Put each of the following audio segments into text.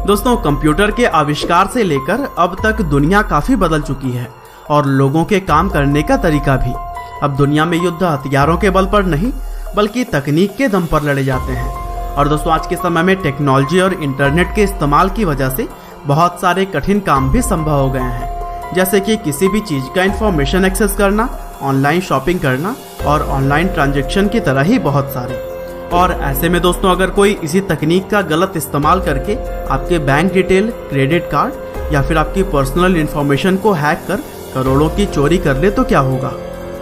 दोस्तों, कंप्यूटर के आविष्कार से लेकर अब तक दुनिया काफी बदल चुकी है और लोगों के काम करने का तरीका भी। अब दुनिया में युद्ध हथियारों के बल पर नहीं बल्कि तकनीक के दम पर लड़े जाते हैं। और दोस्तों, आज के समय में टेक्नोलॉजी और इंटरनेट के इस्तेमाल की वजह से बहुत सारे कठिन काम भी संभव हो गए हैं, जैसे कि किसी भी चीज का इंफॉर्मेशन एक्सेस करना, ऑनलाइन शॉपिंग करना और ऑनलाइन ट्रांजैक्शन की तरह ही बहुत सारे। और ऐसे में दोस्तों, अगर कोई इसी तकनीक का गलत इस्तेमाल करके आपके बैंक डिटेल, क्रेडिट कार्ड या फिर आपकी पर्सनल इंफॉर्मेशन को हैक कर करोड़ों की चोरी कर ले तो क्या होगा?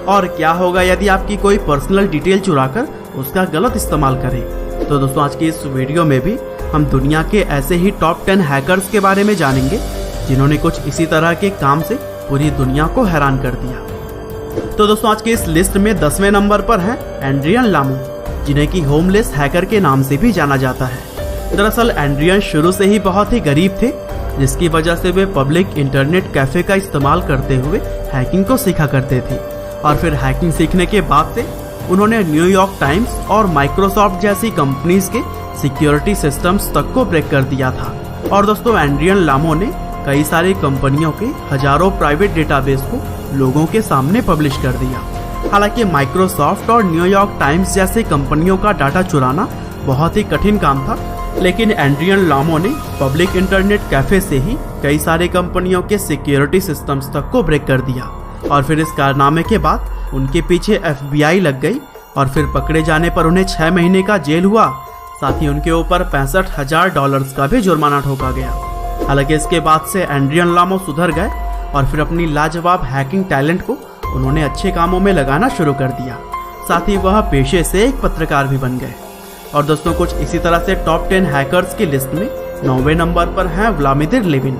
और क्या होगा यदि आपकी कोई पर्सनल डिटेल चुराकर उसका गलत इस्तेमाल करे? तो दोस्तों, आज की इस वीडियो में भी हम दुनिया के ऐसे ही टॉप 10 हैकर्स के बारे में जानेंगे जिन्होंने कुछ इसी तरह के काम से पूरी दुनिया को हैरान कर दिया। तो दोस्तों, आज की इस लिस्ट में 10वें नंबर पर है एड्रियन लामो, जिन्हें कि होमलेस हैकर के नाम से भी जाना जाता है। दरअसल एड्रियन शुरू से ही बहुत ही गरीब थे, जिसकी वजह से वे पब्लिक इंटरनेट कैफे का इस्तेमाल करते हुए हैकिंग को सीखा करते थे। और फिर हैकिंग सीखने के बाद से उन्होंने न्यूयॉर्क टाइम्स और माइक्रोसॉफ्ट जैसी कंपनीज के सिक्योरिटी सिस्टम्स तक को ब्रेक कर दिया था। और दोस्तों, एड्रियन लामो ने कई सारी कंपनियों के हजारों प्राइवेट डेटाबेस को लोगों के सामने पब्लिश कर दिया। हालांकि माइक्रोसॉफ्ट और न्यूयॉर्क टाइम्स जैसी कंपनियों का डाटा चुराना बहुत ही कठिन काम था, लेकिन एड्रियन लामो ने पब्लिक इंटरनेट कैफे से ही कई सारी कंपनियों के सिक्योरिटी सिस्टम्स तक को ब्रेक कर दिया। और फिर इस कारनामे के बाद उनके पीछे FBI लग गई और फिर पकड़े जाने पर उन्हें 6 महीने का जेल हुआ। साथ ही उनके ऊपर $65,000 का भी जुर्माना ठोका गया। हालांकि इसके बाद से एड्रियन लामो सुधर गए और फिर अपनी लाजवाब हैकिंग टैलेंट को उन्होंने अच्छे कामों में लगाना शुरू कर दिया। साथ ही वह पेशे से एक पत्रकार भी बन गए। और दोस्तों, कुछ इसी तरह से टॉप 10 हैकर्स की लिस्ट में 9वें नंबर पर हैं व्लादिमीर लेविन।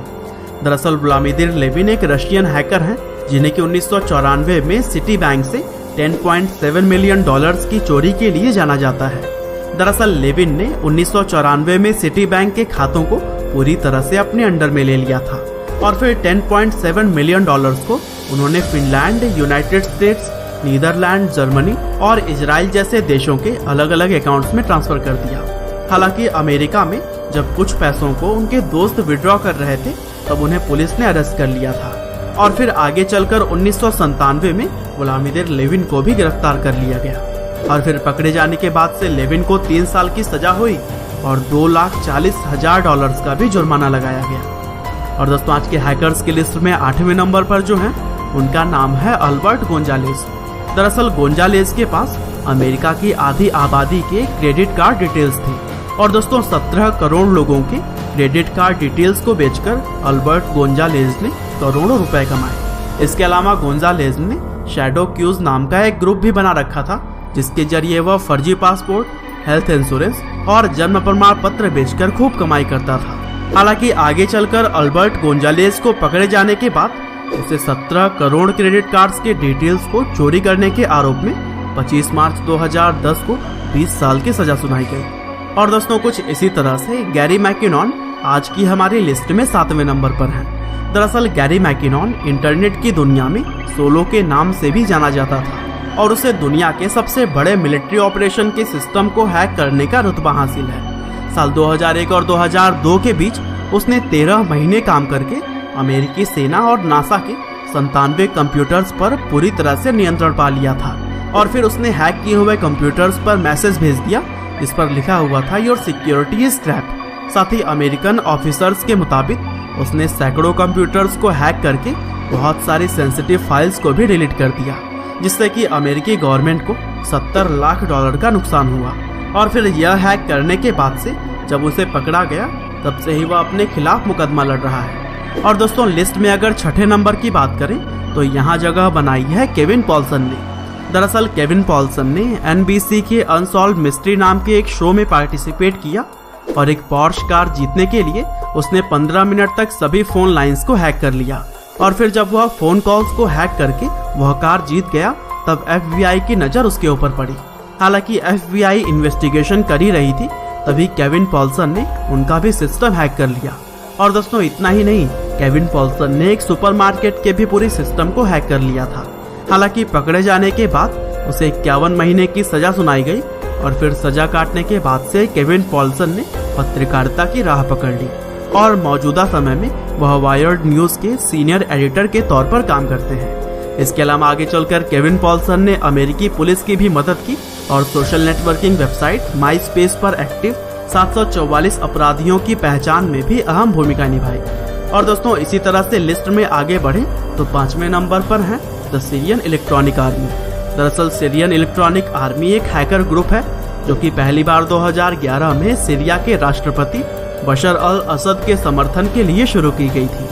दरअसल व्लादिमीर लेविन एक रशियन हैकर हैं, जिन्हें कि 1994 में सिटी बैंक से $10.7 मिलियन की चोरी के लिए जाना जाता है। दरअसल लेविन ने 1994 में सिटी बैंक के खातों को पूरी तरह से अपने अंडर में ले लिया था और फिर $10.7 मिलियन को उन्होंने Finland, United States, Netherlands, Germany और इजराइल जैसे देशों के अलग अलग अकाउंट्स में ट्रांसफर कर दिया। हालांकि अमेरिका में जब कुछ पैसों को उनके दोस्त विड्रॉ कर रहे थे तब उन्हें पुलिस ने अरेस्ट कर लिया था। और फिर आगे चलकर 1997 में व्लादिमीर लेविन को भी गिरफ्तार कर लिया गया। और फिर पकड़े जाने के बाद से लेविन को 3 साल की सजा हुई और $240,000 का भी जुर्माना लगाया गया। और दोस्तों, आज के हैकर्स की लिस्ट में 8वें नंबर पर जो है उनका नाम है अल्बर्ट गोंजालेस। दरअसल गोंजालेस के पास अमेरिका की आधी आबादी के क्रेडिट कार्ड डिटेल्स थे। और दोस्तों, 17 करोड़ लोगों के क्रेडिट कार्ड डिटेल्स को बेचकर अल्बर्ट गोंजालेस ने करोड़ों रुपए कमाए। इसके अलावा गोंजालेस ने शैडो क्यूज नाम का एक ग्रुप भी बना रखा था, जिसके जरिए वह फर्जी पासपोर्ट, हेल्थ इंश्योरेंस और जन्म प्रमाण पत्र बेचकर खूब कमाई करता था। हालांकि आगे चलकर अल्बर्ट गोंजालेस को पकड़े जाने के बाद उसे 17 करोड़ क्रेडिट कार्ड्स के डिटेल्स को चोरी करने के आरोप में 25 मार्च 2010 को 20 साल की सजा सुनाई गई। और दोस्तों, कुछ इसी तरह से गैरी मैकिनॉन आज की हमारी लिस्ट में 7वें नंबर पर है। दरअसल गैरी मैकिनॉन इंटरनेट की दुनिया में सोलो के नाम से भी जाना जाता था और उसे दुनिया के सबसे बड़े मिलिट्री ऑपरेशन के सिस्टम को हैक करने का रुतबा हासिल है। साल 2001 और 2002 के बीच उसने 13 महीने काम करके अमेरिकी सेना और नासा के 97 कंप्यूटर्स पर पूरी तरह से नियंत्रण पा लिया था। और फिर उसने हैक किए हुए कंप्यूटर्स पर मैसेज भेज दिया जिस पर लिखा हुआ था योर सिक्योरिटी इज ट्रैप्ड। साथ ही अमेरिकन ऑफिसर्स के मुताबिक उसने सैकड़ों कंप्यूटर्स को हैक करके बहुत सारी सेंसिटिव फाइल्स को भी डिलीट कर दिया, जिससे कि अमेरिकी गवर्नमेंट को $70 लाख का नुकसान हुआ। और फिर यह हैक करने के बाद से जब उसे पकड़ा गया तब से ही वह अपने खिलाफ मुकदमा लड़ रहा है। और दोस्तों, लिस्ट में अगर 6ठे नंबर की बात करें तो यहाँ जगह बनाई है केविन पॉल्सन ने। दरअसल केविन पॉल्सन ने NBC के अनसॉल्व मिस्ट्री नाम के एक शो में पार्टिसिपेट किया और एक पॉर्श कार जीतने के लिए उसने 15 मिनट तक सभी फोन लाइंस को हैक कर लिया। और फिर जब वह फोन कॉल्स को हैक करके वह कार जीत गया तब FBI की नजर उसके ऊपर पड़ी। हालांकि FBI इन्वेस्टिगेशन कर ही रही थी, तभी केविन पॉल्सन ने उनका भी सिस्टम हैक कर लिया। और दोस्तों, इतना ही नहीं, केविन पॉल्सन ने एक सुपरमार्केट के भी पूरी सिस्टम को हैक कर लिया था। हालांकि पकड़े जाने के बाद उसे 51 महीने की सजा सुनाई गई और फिर सजा काटने के बाद से केविन पॉल्सन ने पत्रकारिता की राह पकड़ ली। और मौजूदा समय में वह वायर्ड न्यूज के सीनियर एडिटर के तौर पर काम करते हैं। इसके अलावा आगे चलकर केविन पॉल्सन ने अमेरिकी पुलिस की भी मदद की और social networking website my space पर एक्टिव 744 अपराधियों की पहचान में भी अहम भूमिका निभाई। और दोस्तों इसी तरह से लिस्ट में आगे बढ़े तो 5वें नंबर पर है द सीरियन इलेक्ट्रॉनिक आर्मी। दरअसल सीरियन इलेक्ट्रॉनिक आर्मी एक हैकर ग्रुप है जो कि पहली बार 2011 में सीरिया के राष्ट्रपति बशर अल असद के समर्थन के लिए शुरू की गई थी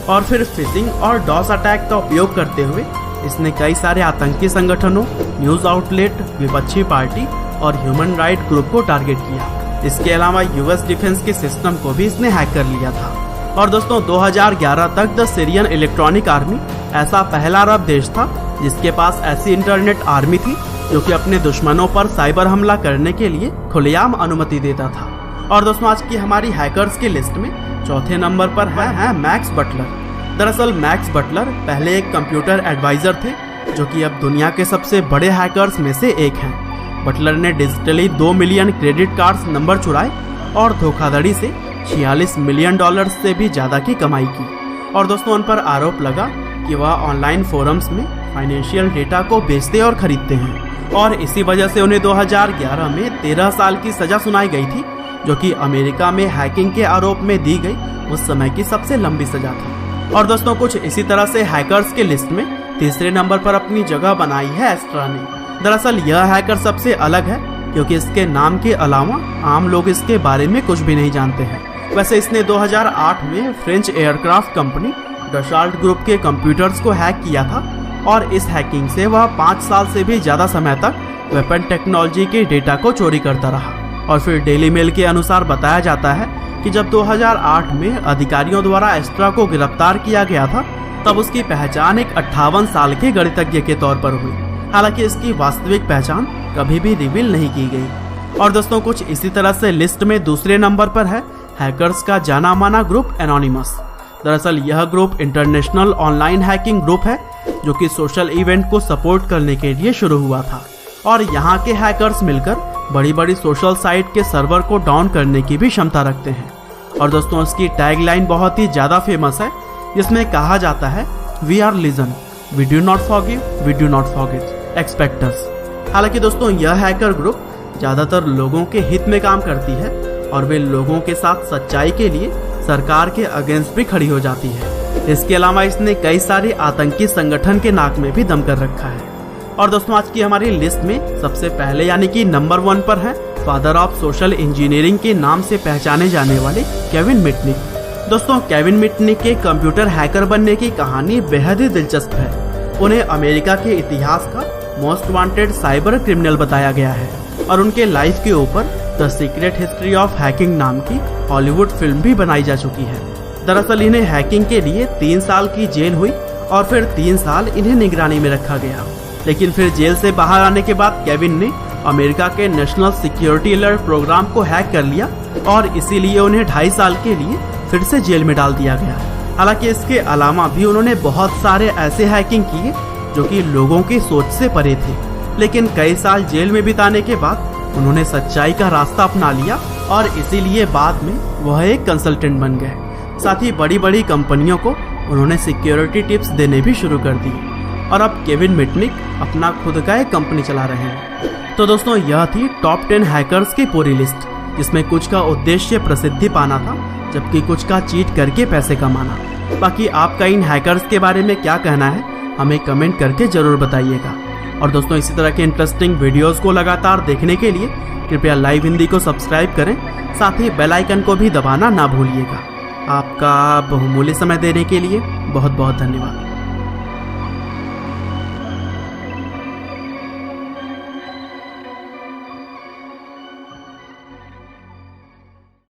और फिर फिशिंग और डॉस अटैक का उपयोग करते हुए इसने कई सारे आतंकी संगठनों, न्यूज आउटलेट, विपक्षी पार्टी और ह्यूमन राइट ग्रुप को टारगेट किया। इसके अलावा यूएस डिफेंस के सिस्टम को भी इसने हैक कर लिया था। और दोस्तों 2011 तक द सीरियन इलेक्ट्रॉनिक आर्मी ऐसा पहला अरब देश था जिसके पास ऐसी इंटरनेट आर्मी थी जो कि अपने दुश्मनों पर साइबर हमला करने के लिए खुलेआम अनुमति देता था। और दोस्तों आज की हमारी हैकर्स की लिस्ट में चौथे नंबर पर है मैक्स बटलर। दरअसल मैक्स बटलर पहले एक कंप्यूटर एडवाइजर थे जो कि अब दुनिया के सबसे बड़े हैकर्स में से एक हैं। बटलर ने digitally 2 million credit cards number चुराए और धोखाधड़ी से $46 मिलियन से भी ज्यादा की कमाई की। और दोस्तों उन पर आरोप लगा कि वह ऑनलाइन फोरम्स में फाइनेंशियल डेटा को बेचते और खरीदते हैं और इसी वजह से उन्हें 2011 में 13 साल की सजा सुनाई गई थी जो कि अमेरिका में हैकिंग के आरोप में दी गई उस समय की सबसे लंबी सजा थी। और दोस्तों कुछ इसी तरह से हैकर्स के लिस्ट में तीसरे नंबर पर अपनी जगह बनाई है एस्ट्रा ने। दरअसल यह हैकर सबसे अलग है क्योंकि इसके नाम के अलावा आम लोग इसके बारे में कुछ भी नहीं जानते हैं। वैसे इसने 2008 में French aircraft company Dassault group के कंप्यूटर्स को हैक किया था और इस हैकिंग से वह 5 साल से भी ज्यादा समय तक वेपन टेक्नोलॉजी के डेटा को चोरी करता रहा। और फिर डेली मेल के अनुसार बताया जाता है कि जब 2008 में अधिकारियों द्वारा एस्ट्रा को गिरफ्तार किया गया था तब उसकी पहचान एक 58 साल के गणितज्ञ के तौर पर हुई। हालांकि इसकी वास्तविक पहचान कभी भी रिवील नहीं की गई। और दोस्तों कुछ इसी तरह से लिस्ट में दूसरे नंबर पर है हैकर्स का जाना माना ग्रुप एनोनिमस। दरअसल यह group international online hacking group है जो कि सोशल इवेंट को सपोर्ट करने के लिए शुरू हुआ था और यहाँ के हैकर्स मिलकर बड़ी बड़ी सोशल साइट के सर्वर को डाउन करने की भी क्षमता रखते हैं। और दोस्तों इसकी टैगलाइन बहुत ही ज्यादा फेमस है जिसमें कहा जाता है we are legion, we do not forgive, we do not forget, expect us. हालांकि दोस्तों यह हैकर ग्रुप ज्यादातर लोगों के हित में काम करती है और वे लोगों के साथ सच्चाई के लिए सरकार के अगेंस्ट भी खड़ी हो जाती है। इसके अलावा इसने कई सारे आतंकी संगठन के नाक में भी दम कर रखा है। और दोस्तों आज की हमारी लिस्ट में सबसे पहले यानी कि नंबर 1 पर है फादर ऑफ सोशल इंजीनियरिंग के नाम से पहचाने जाने वाले केविन मिटनिक। दोस्तों केविन मिटनिक के कंप्यूटर हैकर बनने की कहानी बेहद ही दिलचस्प है। उन्हें अमेरिका के इतिहास का मोस्ट वांटेड साइबर क्रिमिनल बताया गया है और उनके लाइफ के ऊपर the secret history of hacking नाम की हॉलीवुड फिल्म भी बनाई जा चुकी है। दरअसल इन्हें हैकिंग के लिए 3 साल की जेल हुई और फिर 3 साल इन्हें निगरानी में रखा गया। लेकिन फिर जेल से बाहर आने के बाद केविन ने अमेरिका के नेशनल सिक्योरिटी अलर्ट प्रोग्राम को हैक कर लिया और इसीलिए उन्हें 2.5 साल के लिए फिर से जेल में डाल दिया गया। हालांकि इसके अलावा भी उन्होंने बहुत सारे ऐसे हैकिंग किए जो कि लोगों की सोच से परे थे। लेकिन कई साल जेल में बिताने के बाद उन्होंने सच्चाई का रास्ता अपना लिया और इसीलिए बाद में वह एक कंसल्टेंट बन गए। साथ ही बड़ी बड़ी कंपनियों को उन्होंने सिक्योरिटी टिप्स देने भी शुरू कर दी और अब केविन मिटनिक अपना खुद का एक कंपनी चला रहे हैं। तो दोस्तों यह थी टॉप 10 हैकर्स की पूरी लिस्ट जिसमें कुछ का उद्देश्य प्रसिद्धि पाना था जबकि कुछ का चीट करके पैसे कमाना। बाकी आपका इन हैकर्स के बारे में क्या कहना है हमें कमेंट करके जरूर बताइएगा। और दोस्तों इसी तरह के इंटरेस्टिंग वीडियोस को लगातार देखने के लिए कृपया लाइव हिंदी को सब्सक्राइब करें, साथ ही बेल आइकन को भी दबाना ना भूलिएगा। आपका बहुमूल्य समय देने के लिए बहुत बहुत धन्यवाद।